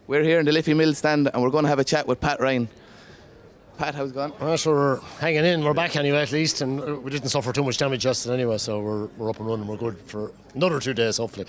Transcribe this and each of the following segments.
We're here in the Liffey Mills stand and we're going to have a chat with Pat Ryan. Pat, how's it going? Well, so we're hanging in. We're back anyway, at least, and we didn't suffer too much damage yesterday anyway, so we're up and running. We're good for another 2 days, hopefully.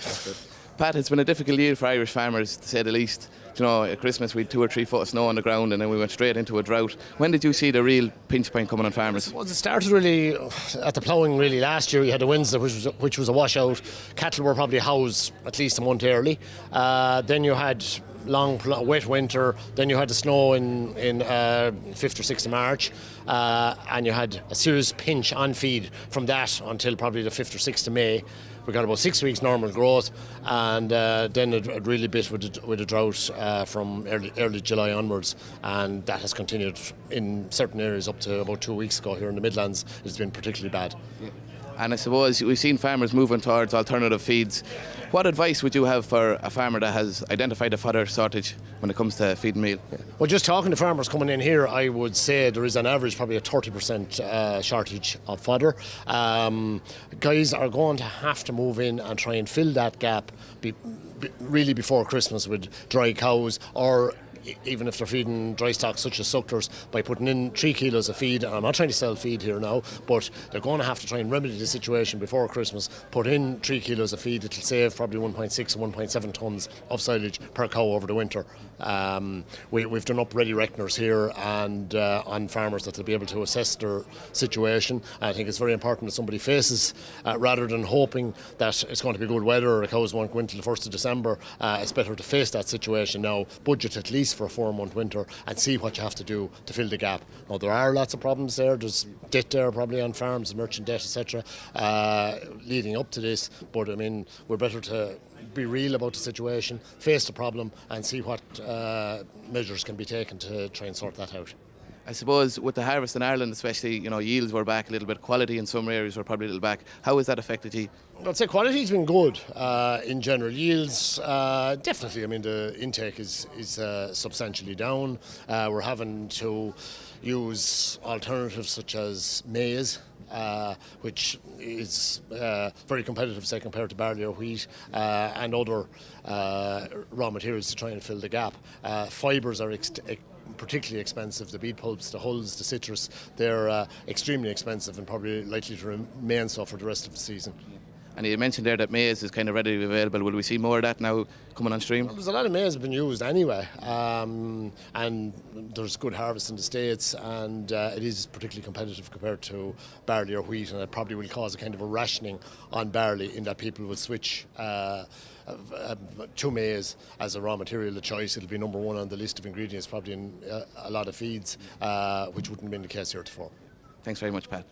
Pat, it's been a difficult year for Irish farmers, to say the least. You know, at Christmas we had 2 or 3 foot of snow on the ground and then we went straight into a drought. When did you see the real pinch point coming on farmers? Well, it started really at the ploughing really last year. You had the Wednesday, which was a washout. Cattle were probably housed at least a month early. Then you had long wet winter, then you had the snow in 5th or 6th of March, and you had a serious pinch on feed from that until probably the 5th or 6th of May. We got about 6 weeks normal growth, and then it really bit with a drought from early July onwards, and that has continued in certain areas up to about 2 weeks ago. Here in the Midlands, it's been particularly bad. Yeah. And I suppose we've seen farmers moving towards alternative feeds. What advice would you have for a farmer that has identified a fodder shortage when it comes to feed and meal? Yeah. Well, just talking to farmers coming in here, I would say there is on average probably a 30% shortage of fodder. Guys are going to have to move in and try and fill that gap really before Christmas with dry cows, or even if they're feeding dry stock such as sucklers, by putting in 3 kilos of feed. And I'm not trying to sell feed here now, but they're going to have to try and remedy the situation before Christmas. Put in 3 kilos of feed. It'll save probably 1.6 or 1.7 tonnes of silage per cow over the winter. We've done up ready reckoners here and on farmers that they'll be able to assess their situation. I think it's very important that somebody faces, rather than hoping that it's going to be good weather or the cows won't go until the 1st of December. It's better to face that situation now, budget at least for a 4-month winter, and see what you have to do to fill the gap. Now, there are lots of problems there. There's debt there probably on farms, merchant debt, etc., leading up to this. But I mean, we're better to be real about the situation, face the problem, and see what measures can be taken to try and sort that out. I suppose with the harvest in Ireland especially, you know, yields were back a little bit, quality in some areas were probably a little back. How has that affected you? I'd say quality's been good in general. Yields, definitely, I mean, the intake is substantially down. We're having to use alternatives such as maize, which is very competitive, say, compared to barley or wheat, and other raw materials to try and fill the gap. Fibres are particularly expensive. The beet pulps, the hulls, the citrus, they're extremely expensive and probably likely to remain so for the rest of the season. And you mentioned there that maize is kind of readily available. Will we see more of that now coming on stream? Well, there's a lot of maize being used anyway, and there's good harvest in the States, and it is particularly competitive compared to barley or wheat, and it probably will cause a kind of a rationing on barley in that people will switch to maize as a raw material of choice. It'll be number 1 on the list of ingredients probably in a lot of feeds, which wouldn't have been the case heretofore. Thanks very much, Pat.